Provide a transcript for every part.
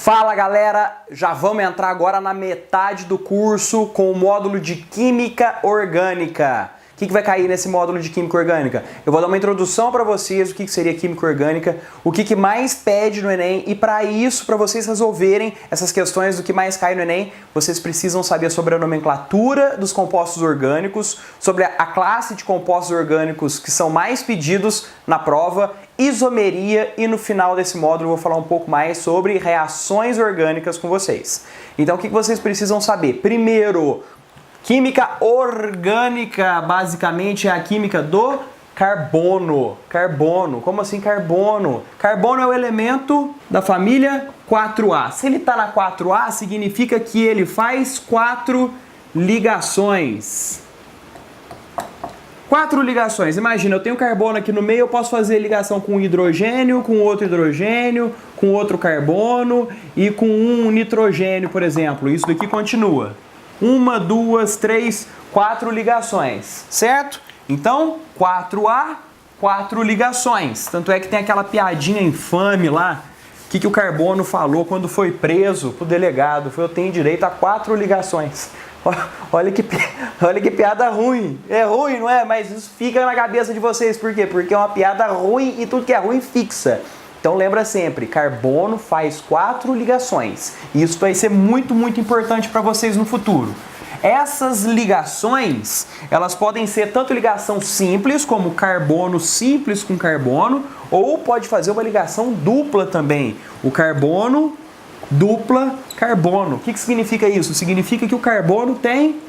Fala galera, já vamos entrar agora na metade do curso com o módulo de Química Orgânica. O que vai cair nesse módulo de Química Orgânica? Eu vou dar uma introdução para vocês do que seria Química Orgânica, o que mais pede no Enem e para isso, para vocês resolverem essas questões do que mais cai no Enem, vocês precisam saber sobre a nomenclatura dos compostos orgânicos, sobre a classe de compostos orgânicos que são mais pedidos na prova, isomeria e no final desse módulo eu vou falar um pouco mais sobre reações orgânicas com vocês. Então o que vocês precisam saber? Primeiro, química orgânica, basicamente, é a química do carbono. Carbono, como assim carbono? Carbono é o elemento da família 4A. Se ele está na 4A, significa que ele faz 4 ligações. 4 ligações. Imagina, eu tenho carbono aqui no meio, eu posso fazer ligação com hidrogênio, com outro hidrogênio, com outro carbono e com um nitrogênio, por exemplo. Isso daqui continua. 1, 2, 3, 4 ligações, certo? Então, 4A, 4 ligações. Tanto é que tem aquela piadinha infame lá, que o carbono falou quando foi preso pro delegado. Foi: eu tenho direito a 4 ligações. Olha que piada ruim. É ruim, não é? Mas isso fica na cabeça de vocês. Por quê? Porque é uma piada ruim e tudo que é ruim fixa. Então lembra sempre, carbono faz 4 ligações. E isso vai ser muito importante para vocês no futuro. Essas ligações, elas podem ser tanto ligação simples, como carbono simples com carbono, ou pode fazer uma ligação dupla também. O carbono, dupla, carbono. O que significa isso? Significa que o carbono tem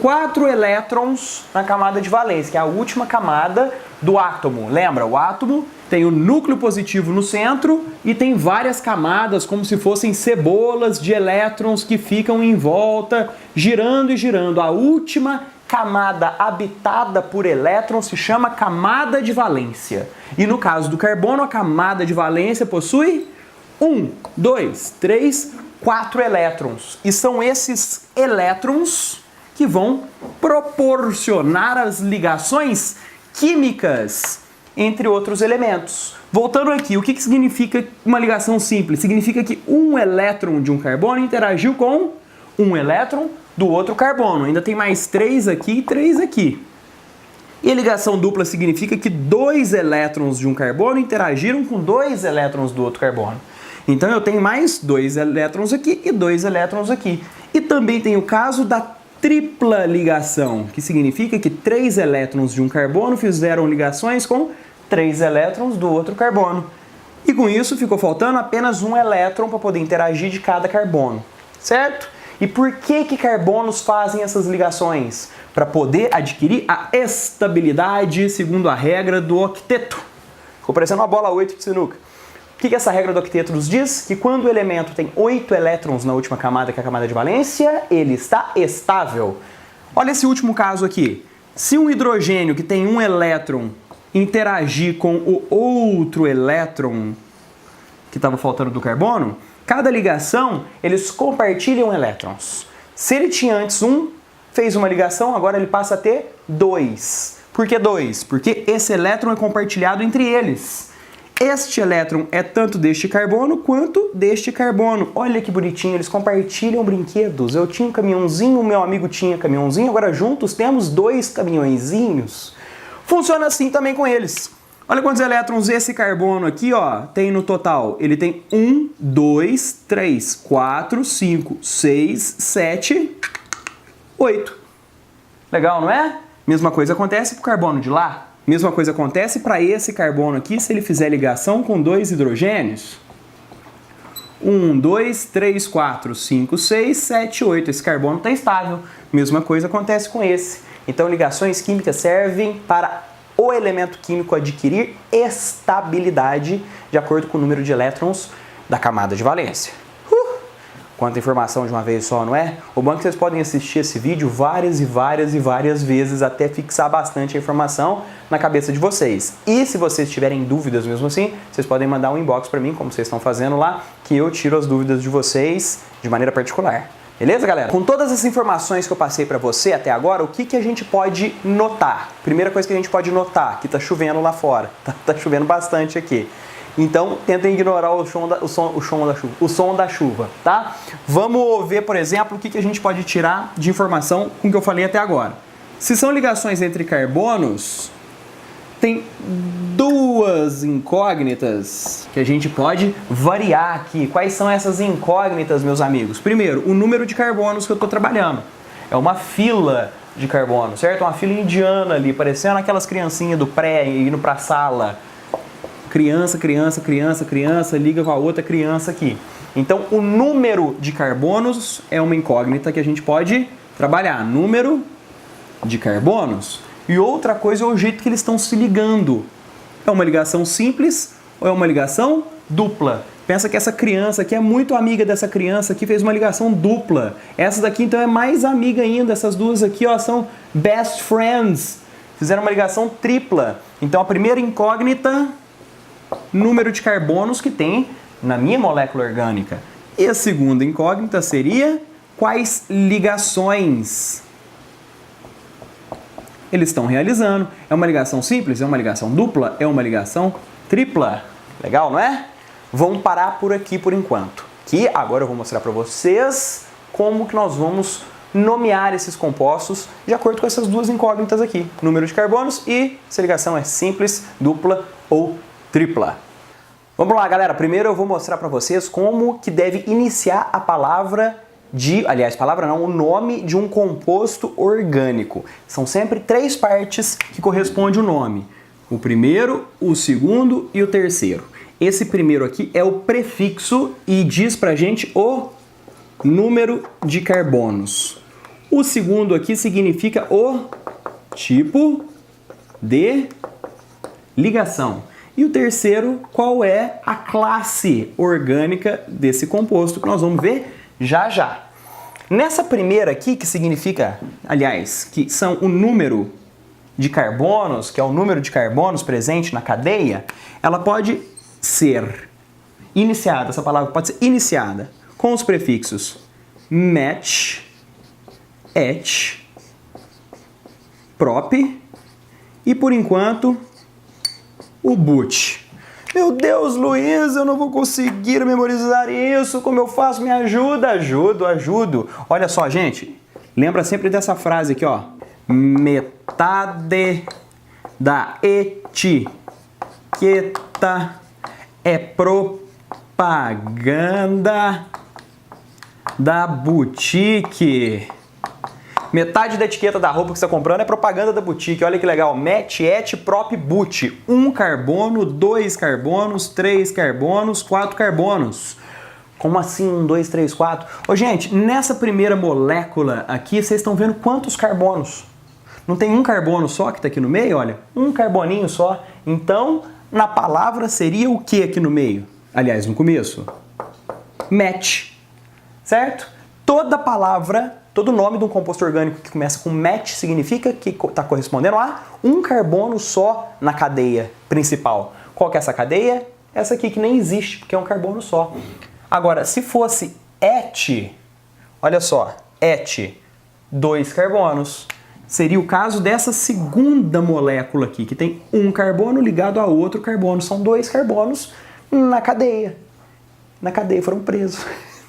4 elétrons na camada de valência, que é a última camada do átomo. Lembra? O átomo tem o núcleo positivo no centro e tem várias camadas, como se fossem cebolas de elétrons que ficam em volta, girando e girando. A última camada habitada por elétrons se chama camada de valência. E no caso do carbono, a camada de valência possui 1, 2, 3, 4 elétrons. E são esses elétrons que vão proporcionar as ligações químicas entre outros elementos. Voltando aqui, o que significa uma ligação simples? Significa que um elétron de um carbono interagiu com um elétron do outro carbono. Ainda tem mais 3 aqui e 3 aqui. E a ligação dupla significa que 2 elétrons de um carbono interagiram com 2 elétrons do outro carbono. Então eu tenho mais 2 elétrons aqui e 2 elétrons aqui. E também tem o caso da tripla ligação, que significa que 3 elétrons de um carbono fizeram ligações com 3 elétrons do outro carbono. E com isso ficou faltando apenas um elétron para poder interagir de cada carbono, certo? E por que carbonos fazem essas ligações? Para poder adquirir a estabilidade segundo a regra do octeto. Ficou parecendo uma bola 8 de sinuca. O que essa regra do octeto nos diz? Que quando o elemento tem 8 elétrons na última camada, que é a camada de valência, ele está estável. Olha esse último caso aqui. Se um hidrogênio que tem um elétron interagir com o outro elétron que estava faltando do carbono, cada ligação eles compartilham elétrons. Se ele tinha antes um, fez uma ligação, agora ele passa a ter 2. Por que 2? Porque esse elétron é compartilhado entre eles. Este elétron é tanto deste carbono quanto deste carbono. Olha que bonitinho, eles compartilham brinquedos. Eu tinha um caminhãozinho, o meu amigo tinha caminhãozinho, agora juntos temos 2 caminhõezinhos. Funciona assim também com eles. Olha quantos elétrons esse carbono aqui, ó, tem no total. Ele tem 1, 2, 3, 4, 5, 6, 7, 8. Legal, não é? Mesma coisa acontece com o carbono de lá. Mesma coisa acontece para esse carbono aqui se ele fizer ligação com 2 hidrogênios. 1, 2, 3, 4, 5, 6, 7, 8. Esse carbono está estável. Mesma coisa acontece com esse. Então, ligações químicas servem para o elemento químico adquirir estabilidade de acordo com o número de elétrons da camada de valência. Quanta informação de uma vez só, não é? O bom é que vocês podem assistir esse vídeo várias vezes até fixar bastante a informação na cabeça de vocês. E se vocês tiverem dúvidas mesmo assim, vocês podem mandar um inbox para mim, como vocês estão fazendo lá, que eu tiro as dúvidas de vocês de maneira particular. Beleza, galera? Com todas as informações que eu passei para você até agora, o que a gente pode notar? Primeira coisa que a gente pode notar, que tá chovendo lá fora. Tá chovendo bastante aqui. Então, tentem ignorar o som da chuva, tá? Vamos ver, por exemplo, o que a gente pode tirar de informação com o que eu falei até agora. Se são ligações entre carbonos, tem duas incógnitas que a gente pode variar aqui. Quais são essas incógnitas, meus amigos? Primeiro, o número de carbonos que eu estou trabalhando. É uma fila de carbono, certo? Uma fila indiana ali, parecendo aquelas criancinhas do pré indo para a sala. Criança, criança, criança, criança, liga com a outra criança aqui. Então, o número de carbonos é uma incógnita que a gente pode trabalhar. Número de carbonos. E outra coisa é o jeito que eles estão se ligando. É uma ligação simples ou é uma ligação dupla? Pensa que essa criança aqui é muito amiga dessa criança que fez uma ligação dupla. Essa daqui então é mais amiga ainda. Essas duas aqui ó, são best friends. Fizeram uma ligação tripla. Então a primeira incógnita, número de carbonos que tem na minha molécula orgânica. E a segunda incógnita seria quais ligações eles estão realizando. É uma ligação simples? É uma ligação dupla? É uma ligação tripla? Legal, não é? Vamos parar por aqui por enquanto. Que agora eu vou mostrar para vocês como que nós vamos nomear esses compostos de acordo com essas duas incógnitas aqui. Número de carbonos e se a ligação é simples, dupla ou tripla. Vamos lá, galera. Primeiro eu vou mostrar para vocês como que deve iniciar a palavra o nome de um composto orgânico. São sempre 3 partes que correspondem o nome. O primeiro, o segundo e o terceiro. Esse primeiro aqui é o prefixo e diz pra gente o número de carbonos. O segundo aqui significa o tipo de ligação. E o terceiro, qual é a classe orgânica desse composto, que nós vamos ver já já. Nessa primeira aqui, que significa, que são o número de carbonos, que é o número de carbonos presente na cadeia, ela pode ser iniciada, essa palavra pode ser iniciada com os prefixos met, et, prop e, por enquanto, o but. Meu Deus, Luiz, eu não vou conseguir memorizar isso. Como eu faço? Me ajuda. Ajudo. Olha só, gente. Lembra sempre dessa frase aqui, ó. Metade da etiqueta é propaganda da boutique. Metade da etiqueta da roupa que você está comprando é propaganda da boutique. Olha que legal. Met, et, prop, but. 1 carbono, 2 carbonos, 3 carbonos, 4 carbonos. Como assim 1, 2, 3, 4? Ô, gente, nessa primeira molécula aqui, vocês estão vendo quantos carbonos? Não tem um carbono só que está aqui no meio? Olha, um carboninho só. Então, na palavra seria o que aqui no meio? Aliás, no começo? Met. Certo? Toda palavra... Todo nome de um composto orgânico que começa com met significa que está correspondendo a um carbono só na cadeia principal. Qual que é essa cadeia? Essa aqui que nem existe, porque é um carbono só. Agora, se fosse et, olha só, et, 2 carbonos. Seria o caso dessa segunda molécula aqui, que tem um carbono ligado a outro carbono. São 2 carbonos na cadeia. Na cadeia, foram presos.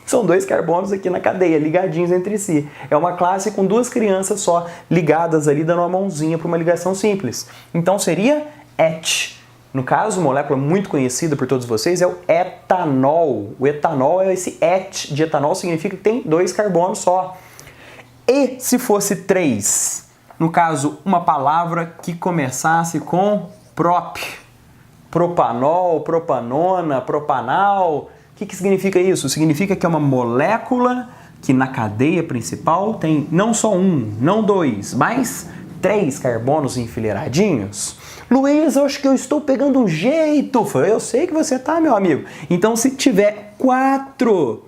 São 2 carbonos aqui na cadeia, ligadinhos entre si. É uma classe com 2 crianças só, ligadas ali, dando uma mãozinha para uma ligação simples. Então seria et. No caso, molécula muito conhecida por todos vocês é o etanol. O etanol é esse et de etanol, significa que tem 2 carbonos só. E se fosse 3? No caso, uma palavra que começasse com prop. Propanol, propanona, propanal... O que significa isso? Significa que é uma molécula que na cadeia principal tem não só 1, não 2, mas 3 carbonos enfileiradinhos. Luiz, eu acho que eu estou pegando um jeito. Eu sei que você tá, meu amigo. Então, se tiver 4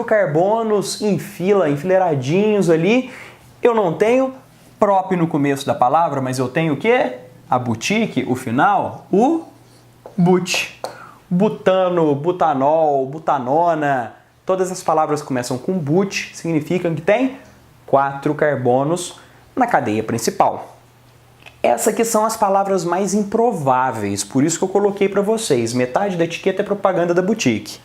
carbonos em fila, enfileiradinhos ali, eu não tenho prop no começo da palavra, mas eu tenho o quê? A boutique, o final, o but. Butano, butanol, butanona, todas as palavras que começam com but significam que tem 4 carbonos na cadeia principal. Essas aqui são as palavras mais improváveis, por isso que eu coloquei para vocês. Metade da etiqueta é propaganda da boutique.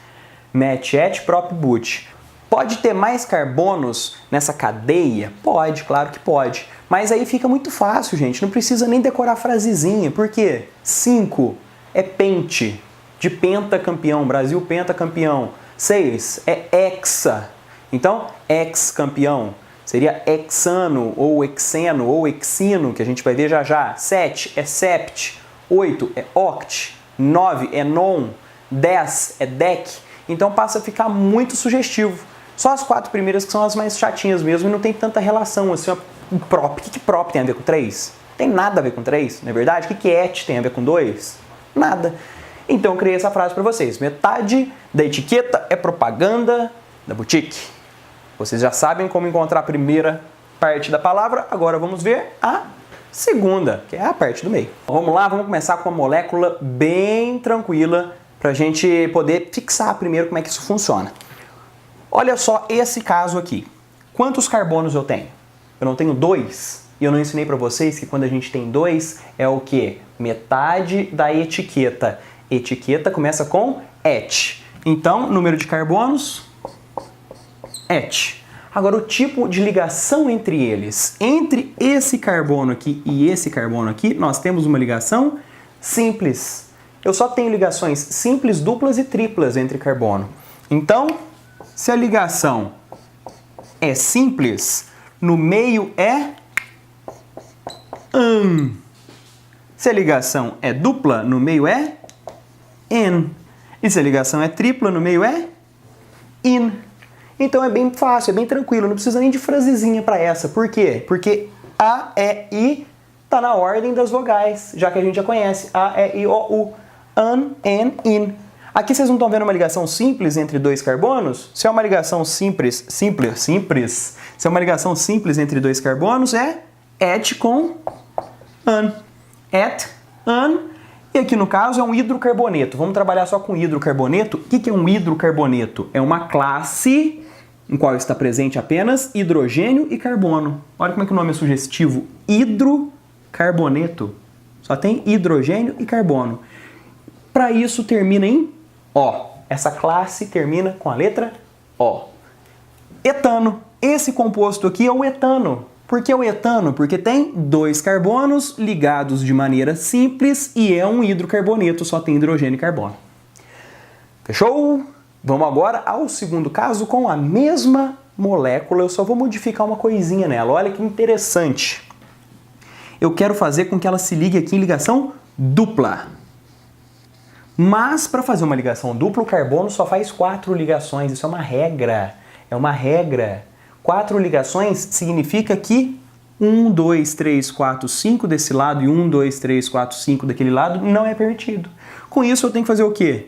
Met, et, prop, but. Pode ter mais carbonos nessa cadeia? Pode, claro que pode. Mas aí fica muito fácil, gente. Não precisa nem decorar a frasezinha. Por quê? 5 é pente, de pentacampeão. Brasil pentacampeão. 6 é hexa. Então, ex-campeão. Seria hexano, ou hexeno, ou hexino, que a gente vai ver já já. 7 é sept. 8 é oct. 9 é non. 10 é dec. Então passa a ficar muito sugestivo. Só as 4 primeiras que são as mais chatinhas mesmo e não tem tanta relação assim. O prop. O que prop tem a ver com 3? Tem nada a ver com 3, não é verdade? O que et tem a ver com 2? Nada. Então eu criei essa frase para vocês. Metade da etiqueta é propaganda da boutique. Vocês já sabem como encontrar a primeira parte da palavra. Agora vamos ver a segunda, que é a parte do meio. Então, vamos lá, vamos começar com uma molécula bem tranquila para a gente poder fixar primeiro como é que isso funciona. Olha só esse caso aqui. Quantos carbonos eu tenho? Eu não tenho 2. E eu não ensinei para vocês que quando a gente tem 2 é o quê? Metade da etiqueta. Etiqueta começa com et. Então, número de carbonos, et. Agora, o tipo de ligação entre eles. Entre esse carbono aqui e esse carbono aqui, nós temos uma ligação simples. Eu só tenho ligações simples, duplas e triplas entre carbono. Então, se a ligação é simples, no meio é an. Se a ligação é dupla, no meio é en. E se a ligação é tripla, no meio é in. Então é bem fácil, é bem tranquilo, não precisa nem de frasezinha para essa. Por quê? Porque A, E, I tá na ordem das vogais, já que a gente já conhece. A, E, I, O, U. An, en, in. Aqui vocês não estão vendo uma ligação simples entre 2 carbonos? Se é uma ligação simples, se é uma ligação simples entre 2 carbonos, é et com an. Et, an. E aqui no caso é um hidrocarboneto. Vamos trabalhar só com hidrocarboneto. O que é um hidrocarboneto? É uma classe em qual está presente apenas hidrogênio e carbono. Olha como é que o nome é sugestivo. Hidrocarboneto. Só tem hidrogênio e carbono. Para isso termina em O. Essa classe termina com a letra O. Etano. Esse composto aqui é o etano. Por que o etano? Porque tem 2 carbonos ligados de maneira simples e é um hidrocarboneto, só tem hidrogênio e carbono. Fechou? Vamos agora ao segundo caso com a mesma molécula, eu só vou modificar uma coisinha nela. Olha que interessante. Eu quero fazer com que ela se ligue aqui em ligação dupla. Mas para fazer uma ligação dupla, o carbono só faz 4 ligações. Isso é uma regra. É uma regra. 4 ligações significa que 1, 2, 3, 4, 5 desse lado e 1, 2, 3, 4, 5 daquele lado não é permitido. Com isso eu tenho que fazer o quê?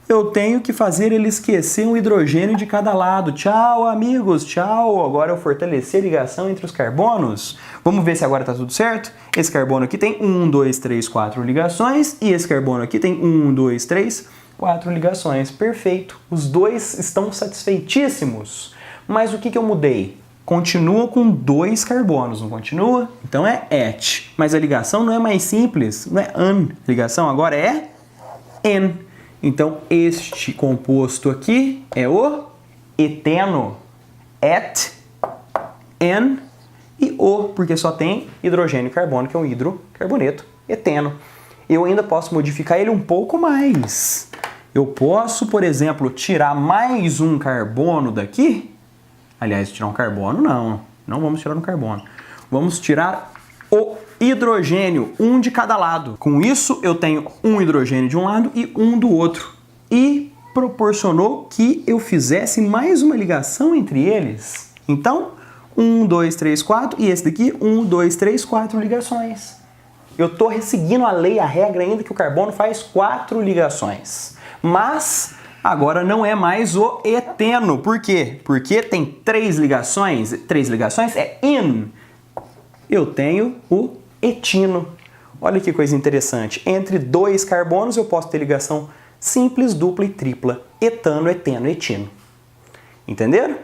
Eu tenho que fazer ele esquecer um hidrogênio de cada lado. Tchau, amigos, tchau. Agora eu fortalecer a ligação entre os carbonos. Vamos ver se agora está tudo certo? Esse carbono aqui tem 1, 2, 3, 4 ligações e esse carbono aqui tem 1, 2, 3, 4 ligações. Perfeito. Os dois estão satisfeitíssimos. Mas o que eu mudei? Continua com 2 carbonos, não continua? Então é et. Mas a ligação não é mais simples, não é an. A ligação agora é en. Então este composto aqui é o eteno. Et, en e o, porque só tem hidrogênio e carbono, que é um hidrocarboneto, eteno. Eu ainda posso modificar ele um pouco mais. Eu posso, por exemplo, tirar mais um carbono daqui. Aliás, tirar um carbono, não vamos tirar um carbono. Vamos tirar o hidrogênio, um de cada lado. Com isso, eu tenho um hidrogênio de um lado e um do outro. E proporcionou que eu fizesse mais uma ligação entre eles. Então, 1, 2, 3, 4 e esse daqui, 1, 2, 3, 4 ligações. Eu estou seguindo a lei, a regra ainda que o carbono faz 4 ligações. Mas agora não é mais o eteno. Por quê? Porque tem 3 ligações. 3 ligações é in. Eu tenho o etino. Olha que coisa interessante. Entre 2 carbonos eu posso ter ligação simples, dupla e tripla. Etano, eteno, etino. Entenderam?